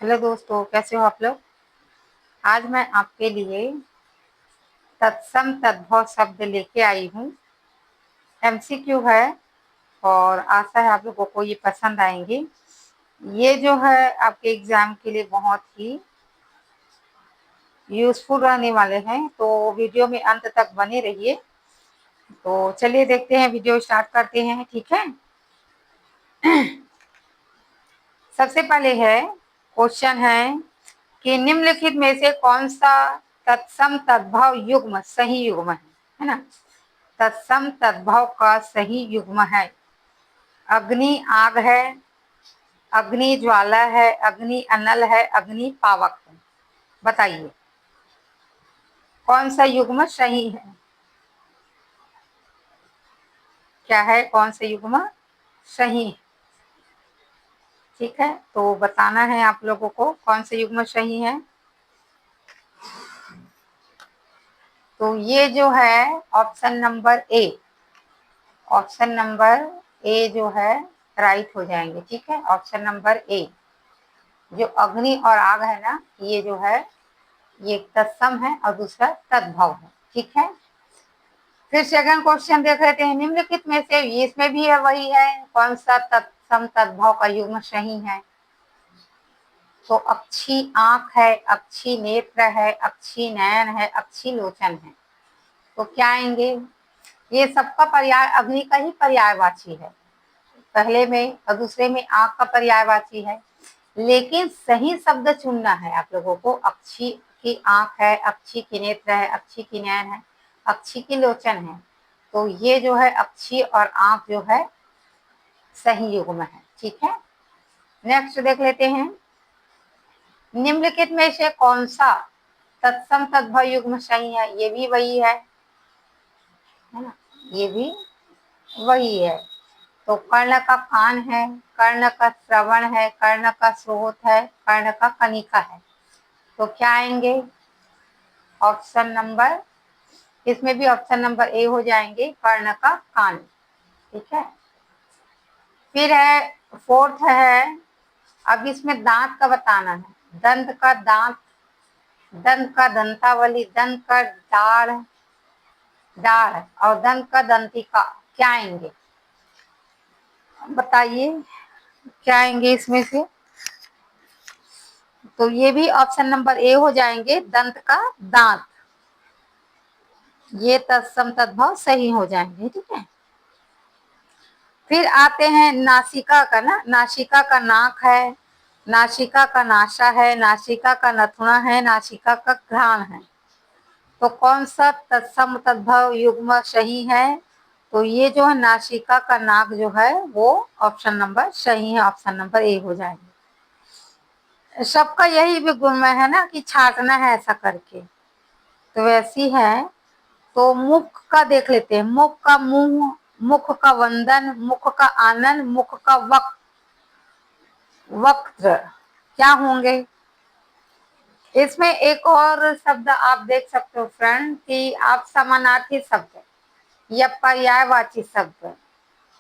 Hello दोस्तों, कैसे हो आप लोग। आज मैं आपके लिए तत्सम तद्भव शब्द लेके आई हूँ। एमसीक्यू है और आशा है आप लोगों को ये पसंद आएंगे। ये जो है आपके एग्जाम के लिए बहुत ही यूजफुल रहने वाले हैं, तो वीडियो में अंत तक बने रहिए। तो चलिए देखते हैं, वीडियो स्टार्ट करते हैं, ठीक है। सबसे पहले है क्वेश्चन है कि निम्नलिखित में से कौन सा तत्सम तद्भव युग्म सही युग्म है ना। तत्सम तद्भव का सही युग्म है। अग्नि आग है, अग्नि ज्वाला है, अग्नि अनल है, अग्नि पावक है। बताइए कौन सा युग्म सही है। क्या है, कौन सा युग्म सही है। ठीक है, तो बताना है आप लोगों को कौन सा युग्म सही है। तो ये जो है option number A, option number A जो है राइट हो जाएंगे। ठीक है, ऑप्शन नंबर ए जो अग्नि और आग है ना, ये जो है ये तत्सम है और दूसरा तद्भव है। ठीक है, फिर सेकंड क्वेश्चन देख लेते हैं। निम्नलिखित में से इसमें भी है वही है, कौन सा तत्सम तद्भव का युग्म सही है। तो अक्षी आंख है, अक्षी नेत्र है, अक्षी नयन है, अक्षी लोचन है। तो क्या आएंगे, ये सबका पर्याय अग्नि का ही पर्यायवाची है। पहले में और दूसरे में आंख का पर्यायवाची है, लेकिन सही शब्द चुनना है आप लोगों को। अक्षी की आंख है, अक्षी की नेत्र है, अक्षी की नयन है, अक्षी की लोचन है। तो ये जो है अक्षी और आंख जो है सही युग्म है। ठीक है, नेक्स्ट देख लेते हैं। निम्नलिखित में से कौन सा तत्सम तद्भव युग्म सही है। ये भी वही है ना, ये भी वही है। तो कर्ण का कान है, कर्ण का श्रवण है, कर्ण का स्रोत है, कर्ण का कनिका है। तो क्या आएंगे, ऑप्शन नंबर, इसमें भी ऑप्शन नंबर ए हो जाएंगे, कर्ण का कान। ठीक है, फिर है फोर्थ है, अब इसमें दांत का बताना है। दंत का दांत, दंत का दंतावली, दंत का दाढ़, दाढ़ और दंत का दंतिका। क्या आएंगे बताइए, क्या आएंगे इसमें से। तो ये भी ऑप्शन नंबर ए हो जाएंगे, दंत का दांत। ये तत्सम तद्भव सही हो जाएंगे। ठीक है, फिर आते हैं नासिका का ना, नासिका का नाक है, नासिका का नासा है, नासिका का नथुना है, नासिका का घ्राण है। तो कौन सा तत्सम तद्भव युग्म सही है। तो ये जो है नासिका का नाक जो है वो ऑप्शन नंबर सही है, ऑप्शन नंबर ए हो जाएंगे। सबका यही भी गुण है ना कि छाटना है ऐसा करके, तो वैसी है। तो मुख का देख लेते हैं। मुख का मुंह, मुख का वंदन, मुख का आनंद, मुख का वक्त्र क्या होंगे। इसमें एक और शब्द आप देख सकते हो फ्रेंड कि आप समानार्थी शब्द या पर्यायवाची शब्द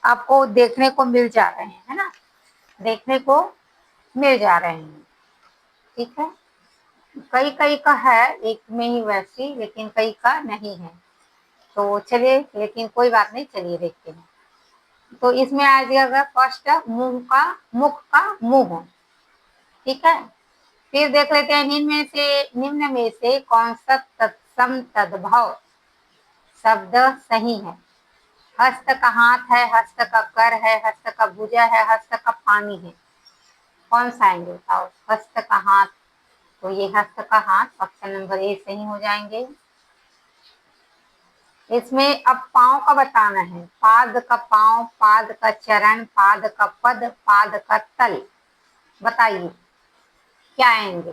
आपको देखने को मिल जा रहे हैं, है ना, देखने को मिल जा रहे हैं। ठीक है, कई कई का है एक में ही वैसी, लेकिन कई का नहीं है। तो चलिए, लेकिन कोई बात नहीं, चलिए देखते हैं। तो इसमें आ जाएगा फर्स्ट मुंह का, मुख का मुंह। ठीक है, फिर देख लेते हैं निम्न में से कौन सा तत्सम तद्भव शब्द सही है। हस्त का हाथ है, हस्त का कर है, हस्त का भुजा है, हस्त का पानी है। कौन सा आएंगे बताओ, हस्त का हाथ। तो ये हस्त का हाथ ऑप्शन नंबर ए सही हो जाएंगे। इसमें अब पांव का बताना है। पाद का पांव, पाद का चरण, पाद का पद, पाद का तल। बताइए क्या आएंगे,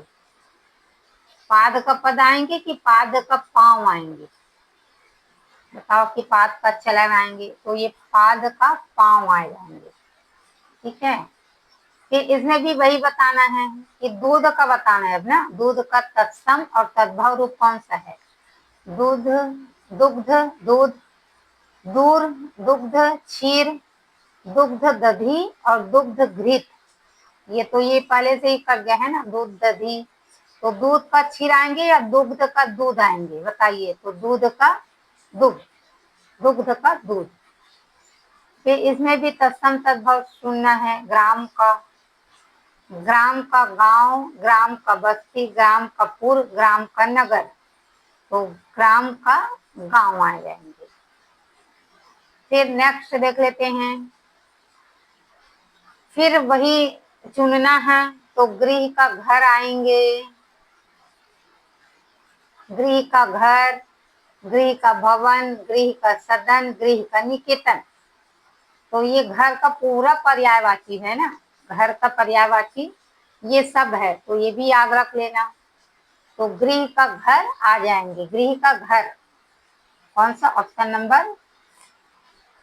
पाद का पद आएंगे कि पाद का पांव आएंगे। बताओ कि पाद का चलन आएंगे, तो ये पाद का पांव आ जाएंगे। ठीक है, फिर इसमें भी वही बताना है कि दूध का बताना है ना, दूध का तत्सम और तद्भव रूप कौन सा है। दूध, दुग्ध, दूध, दूर, दुग्ध, क्षीर, दुग्ध दधी और दुग्ध घृत। ये पहले से ही कट गया है ना, दूध दधी, तो दूध का क्षीर आएंगे या दुग्ध का दूध आएंगे, बताइए। तो दूध का दुग्ध, दुग्ध का दूध। फिर इसमें भी तत्सम तद्भव चुनना है। ग्राम का, ग्राम का गांव, ग्राम का बस्ती, ग्राम का पुर, ग्राम का नगर, तो ग्राम का गांव आ जाएंगे। फिर नेक्स्ट देख लेते हैं। फिर वही चुनना है, तो गृह का घर आएंगे, गृह का घर, गृह का भवन, गृह का सदन, गृह का निकेतन। तो ये घर का पूरा पर्यायवाची है ना, घर का पर्यायवाची ये सब है, तो ये भी याद रख लेना। तो गृह का घर आ जाएंगे, गृह का घर कौन सा, option number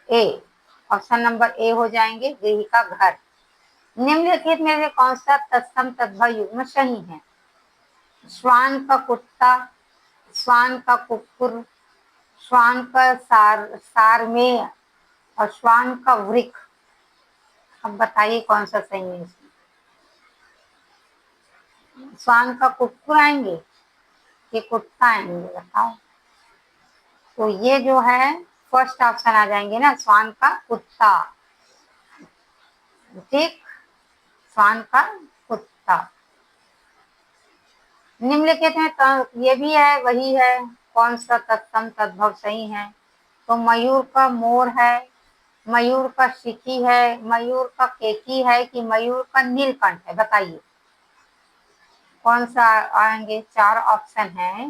A, option number A हो जाएंगे, गृह का घर। निम्नलिखित में से कौन सा तत्सम तद्भव युग्म सही है? श्वान का कुत्ता, श्वान का कुकुर, श्वान का सारमेय और श्वान का वृक्ष। अब बताइए कौन सा सही है इसमें? श्वान का कुकुर आएंगे कि कुत्ता आएंगे, बताओ। तो ये जो है फर्स्ट ऑप्शन आ जाएंगे ना, श्वान का कुत्ता, ठीक, श्वान का कुत्ता। निम्नलिखित में तो ये भी है, वही है, कौन सा तत्सम तद्भव सही है? तो मयूर का मोर है, मयूर का शिखी है, मयूर का केकी है कि मयूर का नीलकंठ है, बताइए कौन सा आएंगे? चार ऑप्शन है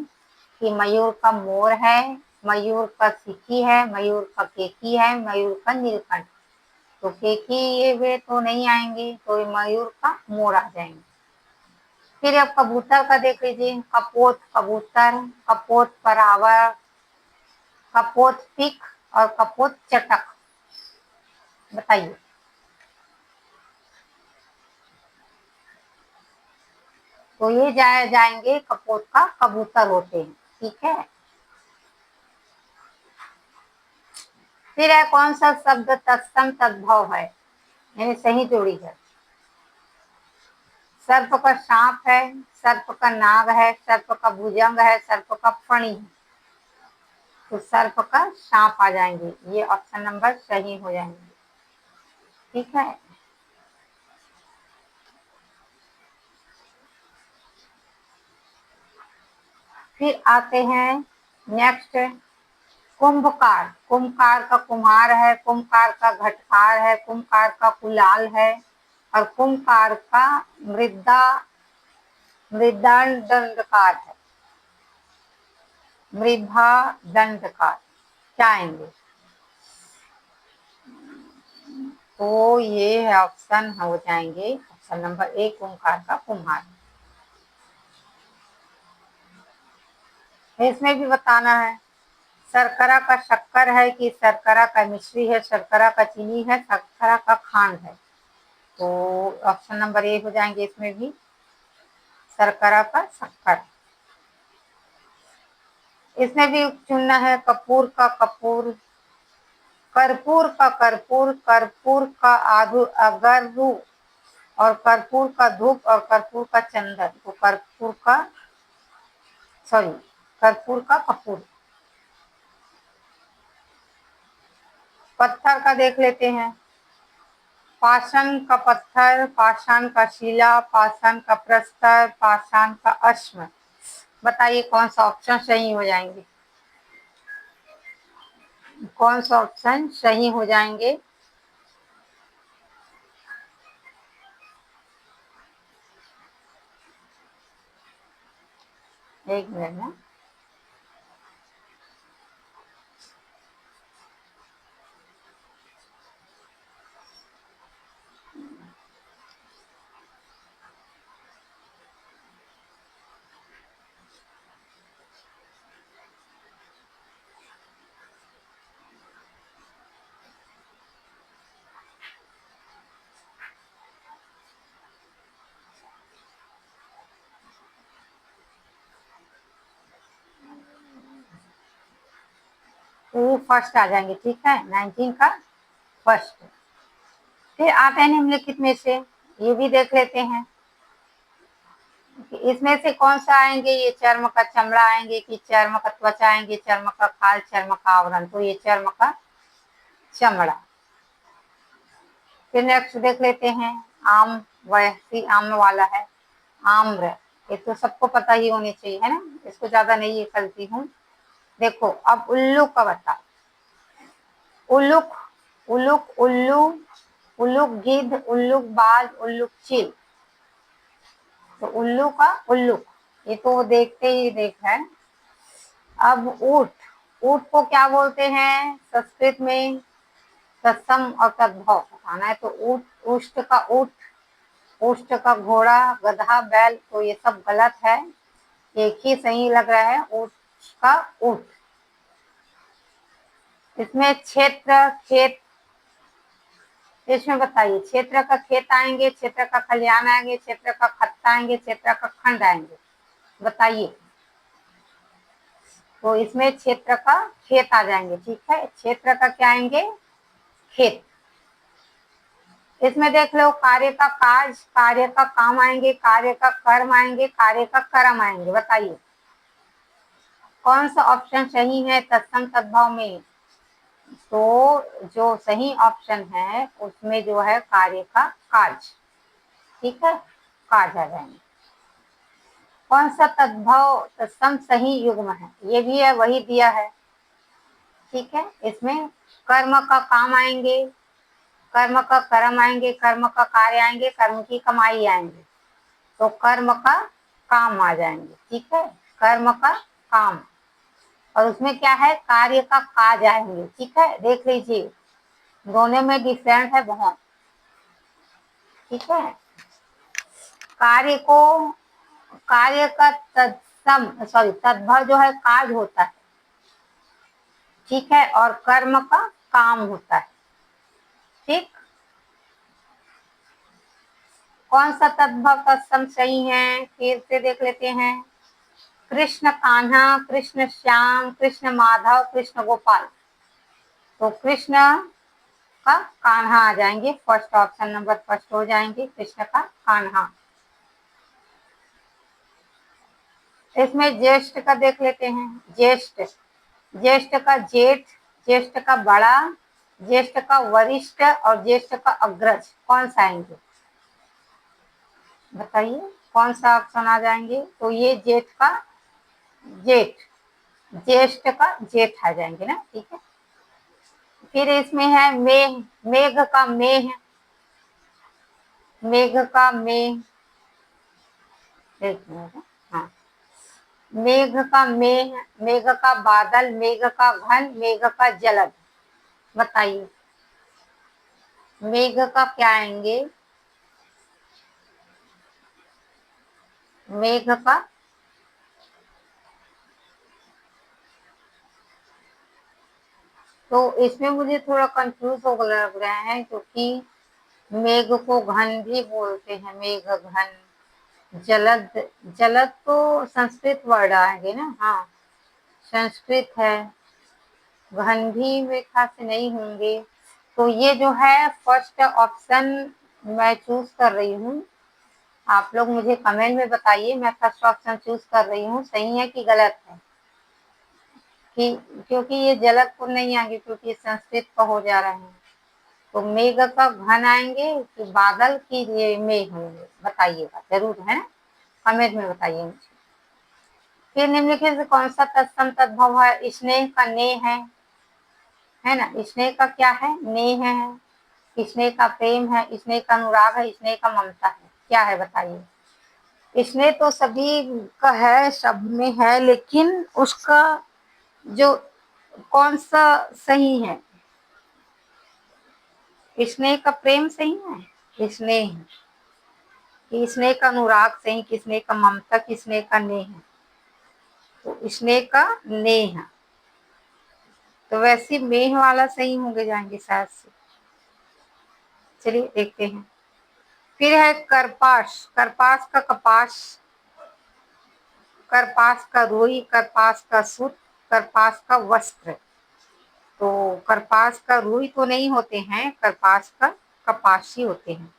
कि मयूर का मोर है, मयूर का शिखी है, मयूर का केकी है, मयूर का नीलकंठ। तो केकी ये वे तो नहीं आएंगे, तो मयूर का मोर आ जाएंगे। फिर अब कबूतर का देख लीजिए, कपोत कबूतर, कपोत परावर, कपोत पिक और कपोत चटक, बताइए। तो ये जाएंगे कपोत का कबूतर होते हैं, ठीक है। फिर है कौन सा शब्द तत्सम तद्भव है, यानी सही जोड़ी है? सर्प का सांप है, सर्प का नाग है, सर्प का भुजंग है, सर्प का फणी है। तो सर्प का सांप आ जाएंगे, ये ऑप्शन नंबर सही हो जाएंगे, ठीक है। फिर आते हैं नेक्स्ट, कुंभकार, कुंभकार का कुम्हार है, कुंभकार का घटकार है, कुंभकार का कुलाल है और कुंभकार का मृदंडकार है, मृदा दंडकार, क्या आएंगे? तो ये ऑप्शन हो जाएंगे, ऑप्शन नंबर ए, कुंभकार का कुम्हार। इसमें भी बताना है, शर्करा का शक्कर है कि शर्करा का मिश्री है, शर्करा का चीनी है, शर्करा का खांड है। तो ऑप्शन नंबर ए हो जाएंगे इसमें भी, शर्करा का शक्कर। इसमें भी चुनना है, कपूर का कपूर, कर्पूर का कर्पूर, कर्पूर का अगरू और कर्पूर का धूप और कर्पूर का चंदन। तो कर्पूर का, सॉरी, कर्पूर का कपूर। पत्थर का देख लेते हैं, पाषाण का पत्थर, पाषाण का शिला, पाषाण का प्रस्तर, पाषाण का अश्म। बताइए कौन सा ऑप्शन सही हो जाएंगे, कौन सा ऑप्शन सही हो जाएंगे? एक मिनट में, तो फर्स्ट आ जाएंगे, ठीक है, 19 का फर्स्ट। फिर आते हैं निम्नलिखित में से ये भी देख लेते हैं कि इसमें से कौन सा आएंगे, ये चर्म का चमड़ा आएंगे कि चर्म का त्वचा आएंगे, चर्म का खाल, चर्म का आवरण, तो ये चर्म का चमड़ा। फिर नेक्स्ट देख लेते हैं आम, वैसी आम वाला है आम्र, ये तो सबको पता ही होनी चाहिए है ना, इसको ज्यादा नहीं ये करती हूँ। देखो अब उल्लू का बताओ, उल्लुक, उल्लुक, उल्लू, उल्लुक गिद्ध, उल्लुक बाज, उल्लुक चील। तो उल्लू का उल्लुक, ये तो देखते ही देख है। अब ऊंट, ऊंट को क्या बोलते हैं संस्कृत में, तत्सम और तद्भव बताना है। तो ऊंट, उष्ट का ऊंट, उष्ट का घोड़ा, गधा, बैल, तो ये सब गलत है, एक ही सही लग रहा है, ऊंट का ऊंट। इसमें क्षेत्र, खेत, इसमें बताइए क्षेत्र का खेत आएंगे, क्षेत्र का खलिहान आएंगे, क्षेत्र का खत्ता आएंगे, क्षेत्र का खंड आएंगे, बताइए। तो इसमें क्षेत्र का खेत आ जाएंगे, ठीक है, क्षेत्र का क्या आएंगे, खेत। इसमें देख लो कार्य का काज, कार्य का काम आएंगे, कार्य का कर्म आएंगे, कार्य का कर्म आएंगे, बताइए कौन सा ऑप्शन सही है तत्सम तद्भव में। तो जो सही ऑप्शन है उसमें जो है कार्य का काज, ठीक है, काज आ जाएंगे। कौन सा तद्भव तत्सम सही युग्म है, ये भी है, वही दिया है, ठीक है। इसमें कर्म का काम आएंगे, कर्म का कर्म आएंगे, कर्म का कार्य आएंगे, कर्म की कमाई आएंगे, तो कर्म का काम आ जाएंगे, ठीक है, कर्म का काम। और उसमें क्या है कार्य का काज आएंगे, ठीक है, देख लीजिए दोनों में डिफरेंट है बहुत, ठीक है। कार्य को, कार्य का तत्सम सॉरी तद्भव जो है काज होता है, ठीक है, और कर्म का काम होता है, ठीक। कौन सा तद्भव तत्सम सही है फिर से देख लेते हैं। कृष्ण कान्हा, कृष्ण श्याम, कृष्ण माधव, कृष्ण गोपाल, तो कृष्ण का कान्हा आ जाएंगे, फर्स्ट ऑप्शन नंबर फर्स्ट हो जाएंगे, कृष्ण का कान्हा। इसमें ज्येष्ठ का देख लेते हैं, ज्येष्ठ, ज्येष्ठ का जेठ, ज्येष्ठ का बड़ा, ज्येष्ठ का वरिष्ठ और ज्येष्ठ का अग्रज, कौन सा आएंगे, बताइए कौन सा ऑप्शन आ जाएंगे। तो ये जेठ का जेठ, ज्येष्ठ का जेठ आ जाएंगे ना, ठीक है। फिर इसमें है मेघ, मेघ का मेह, मेघ का मेह, एक मिनट, हाँ, मेघ का मेह, मेघ का बादल, मेघ का घन, मेघ का जलद, बताइए मेघ का क्या आएंगे, मेघ का, तो इसमें मुझे थोड़ा कंफ्यूज हो लग रहा है क्योंकि मेघ को घन भी बोलते हैं, मेघ घन, जलद, जलद तो संस्कृत वर्ड आएंगे ना, हाँ संस्कृत है, घन भी मेरे ख्याल से नहीं होंगे। तो ये जो है फर्स्ट ऑप्शन मैं चूज कर रही हूँ, आप लोग मुझे कमेंट में बताइए मैं फर्स्ट ऑप्शन चूज कर रही हूँ, सही है कि गलत है। कि क्योंकि ये जलदपुर नहीं आएंगे क्योंकि संस्कृत का हो जा रहा है। तो मेघ का घन आएंगे कि बादल की ये मेघ होंगे, बताइएगा जरूर है, कमेंट में बताइए मुझे। फिर निम्नलिखित से कौन सा तत्सम तद्भव है, स्नेह का ने है ना, स्नेह का क्या है, नेह है, स्नेह का प्रेम है, स्नेह का अनुराग है, स्नेह का ममता है, क्या है बताइए। स्नेह तो सभी का है, सब में है, लेकिन उसका जो कौन सा सही है, स्नेह का प्रेम सही है, स्नेह, स्नेह का अनुराग सही, किसने का ममता, किसने का नेह, तो स्नेह का नेह, तो वैसे मेह वाला सही होंगे जाएंगे शायद से। चलिए देखते हैं। फिर है करपास, करपास का कपास, करपास का रुई, करपास का सूत, करपास का वस्त्र, तो करपास का रुई तो नहीं होते हैं, करपास का कपास ही होते हैं,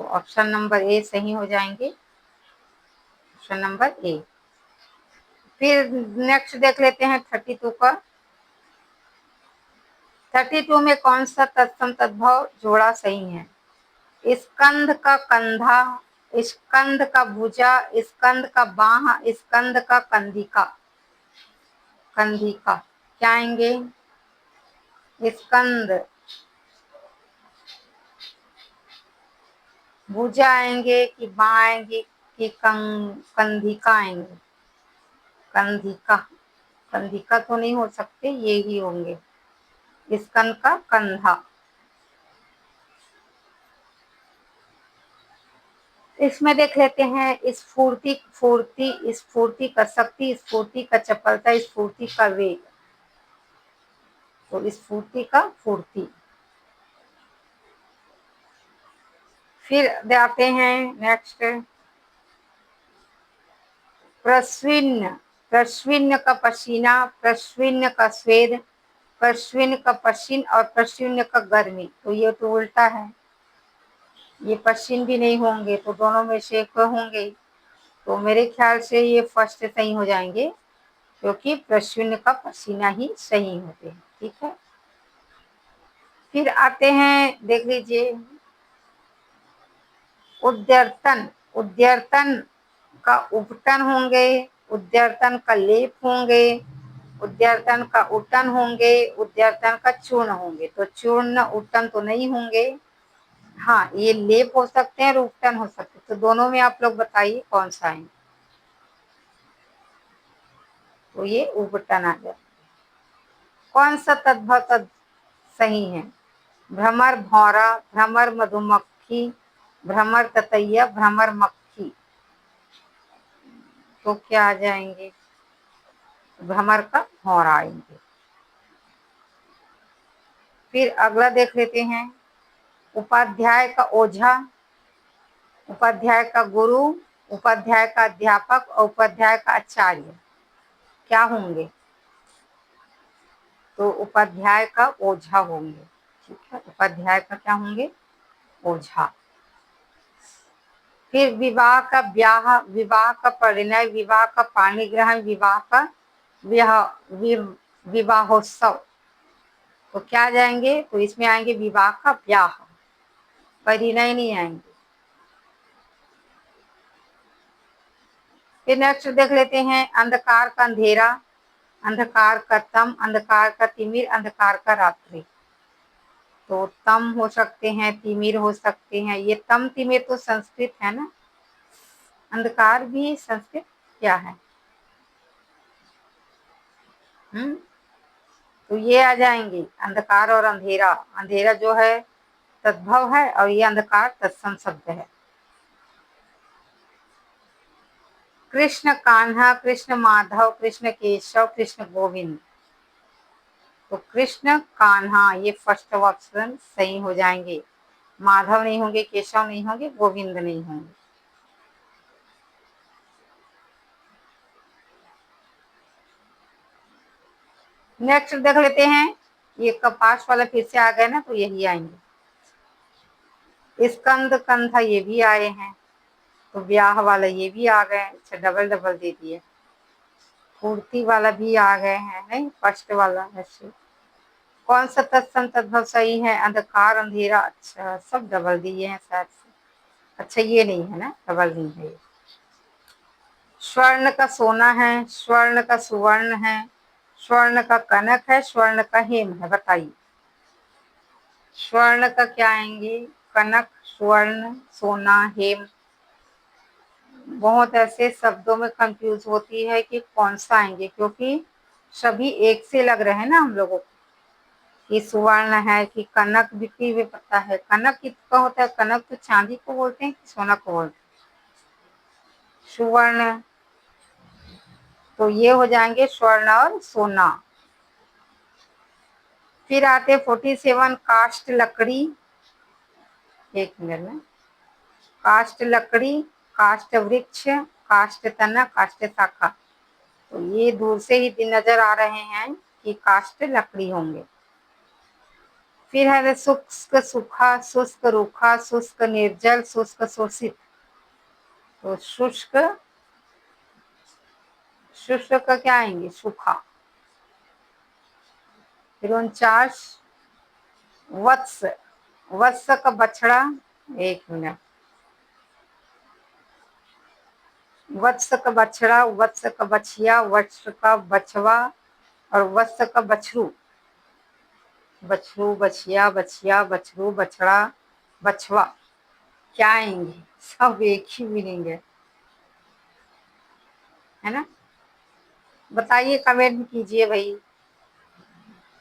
तो ऑप्शन नंबर ए सही हो जाएंगे, ऑप्शन नंबर ए। फिर नेक्स्ट देख लेते हैं 32 का। 32 में कौन सा तत्सम तद्भव जोड़ा सही है? स्कंद का कंधा, स्कंद का भुजा, स्कंद का बाह, स्कंद का कंधिका। कंधिका क्या आएंगे? स्कंद, भुजा आएंगे कि बाह आएंगे कि कंधिका आएंगे? कंधिका, कंधिका तो नहीं हो सकते, ये ही होंगे, स्कंद का कंधा। इसमें देख लेते हैं स्फूर्ति, फूर्ति, स्फूर्ति का शक्ति, स्फूर्ति का चपलता, स्फूर्ति का वेग। तो स्फूर्ति का फूर्ति। फिर आते हैं नेक्स्ट, प्रस्विन्न, प्रस्विन्न का पसीना, प्रस्विन्न का स्वेद, प्रस्विन्न का पसीन और प्रस्विन्न का गर्मी। तो ये तो उल्टा है, ये पसीन भी नहीं होंगे, तो दोनों में से एक होंगे। तो मेरे ख्याल से ये फर्स्ट सही हो जाएंगे, क्योंकि प्रस्विन्न का पसीना ही सही होते हैं। ठीक है। फिर आते हैं, देख लीजिए, उद्यर्तन, उद्यर्तन का उपटन होंगे, उद्यर्तन का लेप होंगे, उद्यर्तन का उटन होंगे, उद्यर्तन का चूर्ण होंगे। तो चूर्ण उटन तो नहीं होंगे, हाँ ये लेप हो सकते हैं और उपटन हो सकते हैं। तो दोनों में आप लोग बताइए कौन सा है? तो ये उपटन आ जाए। कौन सा तद्भव तद सही है? भ्रमर भौरा, भ्रमर मधुमक्खी, भ्रमर ततैया, भ्रमर मक्खी। तो क्या आ जाएंगे? भ्रमर का भौरा आएंगे। फिर अगला देख लेते हैं, उपाध्याय का ओझा, उपाध्याय का गुरु, उपाध्याय का अध्यापक और उपाध्याय का आचार्य क्या होंगे? तो उपाध्याय का ओझा होंगे। ठीक है, उपाध्याय का क्या होंगे? ओझा। फिर विवाह का ब्याह, विवाह का परिणय, विवाह का पाणी ग्रहण, विवाह का विवाहोत्सव। तो क्या आ जाएंगे? तो इसमें आएंगे विवाह का ब्याह, परिणय नहीं आएंगे। फिर नेक्स्ट देख लेते हैं, अंधकार का अंधेरा, अंधकार का तम, अंधकार का तिमिर, अंधकार का रात्रि। तो तम हो सकते हैं, तिमिर हो सकते हैं। ये तम तिमिर तो संस्कृत है ना, अंधकार भी संस्कृत क्या है? तो ये आ जाएंगे अंधकार और अंधेरा। अंधेरा जो है तद्भव है और ये अंधकार तत्सम शब्द है। कृष्ण कान्हा, कृष्ण माधव, कृष्ण केशव, कृष्ण गोविंद। तो कृष्ण कान्हा ये फर्स्ट ऑप्शन सही हो जाएंगे। माधव नहीं होंगे, केशव नहीं होंगे, गोविंद नहीं होंगे। नेक्स्ट देख लेते हैं, ये कपास वाला फिर से आ गए ना, तो यही आएंगे। स्कंद कंधा ये भी आए हैं, तो ब्याह वाला ये भी आ गए। अच्छा, डबल डबल दे दिए। पूर्ति वाला भी आ गए हैं, नहीं फर्स्ट वाला। ऐसे कौन सा तत्सम तद्भव सही है? अंधकार, अंधेरा। अच्छा, सब डबल दिए हैं शायद से। अच्छा, ये नहीं है ना, डबल नहीं है। स्वर्ण का सोना है, स्वर्ण का सुवर्ण है, स्वर्ण का कनक है, स्वर्ण का हेम है। बताइए स्वर्ण का क्या आएंगे? कनक, स्वर्ण, सोना, हेम। बहुत ऐसे शब्दों में कंफ्यूज होती है कि कौन सा आएंगे, क्योंकि सभी एक से लग रहे हैं ना हम लोगों को, कि सुवर्ण है कि कनक। बिक्री भी पता है कनक किसका होता है? कनक तो चांदी को बोलते हैं कि सोना को बोलते हैं? सुवर्ण। तो ये हो जाएंगे स्वर्ण और सोना। फिर आते 47, काष्ठ लकड़ी। एक मिनट में, काष्ठ लकड़ी, काष्ठ वृक्ष, काष्ठ तना, काष्ठ शाखा। तो ये दूर से ही नजर आ रहे हैं कि काष्ठ लकड़ी होंगे। फिर है शुष्क सूखा, शुष्क रूखा, शुष्क निर्जल, शुष्क शोषित। तो शुष्क, शुष्क का क्या आएंगे? सूखा। फिर 49 वत्स, वत्स का बछड़ा, 1 मिनट, वत्स का बछड़ा, वत्स का बछिया, वत्स का बछवा और वत्स का बछरू। बछरू, बछिया, बछिया, बछरू, बछड़ा, बछवा क्या आएंगे? सब एक ही मीनिंग है ना? बताइए, कमेंट कीजिए भाई।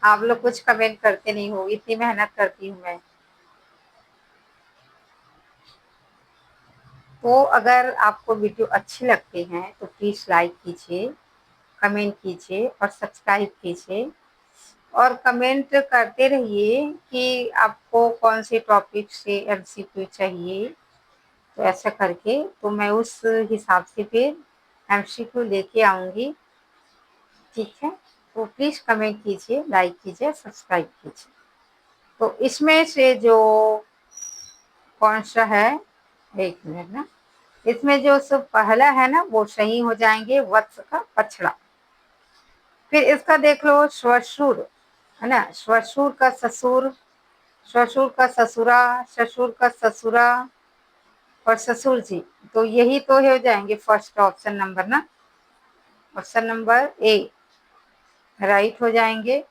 आप लोग कुछ कमेंट करते नहीं हो, इतनी मेहनत करती हूँ मैं। तो अगर आपको वीडियो अच्छी लगती हैं तो प्लीज लाइक कीजिए, कमेंट कीजिए और सब्सक्राइब कीजिए, और कमेंट करते रहिए कि आपको कौन से टॉपिक से एमसीक्यू चाहिए। तो ऐसा करके तो मैं उस हिसाब से फिर एमसीक्यू लेके आऊँगी। ठीक है, तो प्लीज़ कमेंट कीजिए, लाइक कीजिए, सब्सक्राइब कीजिए। तो इसमें से जो कौन सा है, 1 मिनट ना, इसमें जो सब पहला है ना वो सही हो जाएंगे, वत्स का पछड़ा। फिर इसका देख लो, श्वशुर है ना, श्वशुर का ससुर, श्वशुर का ससुरा, ससुर का ससुरा और ससुर जी। तो यही तो हो जाएंगे फर्स्ट ऑप्शन नंबर ना, ऑप्शन नंबर ए राइट हो जाएंगे।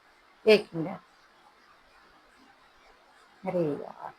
1 मिनट, अरे यार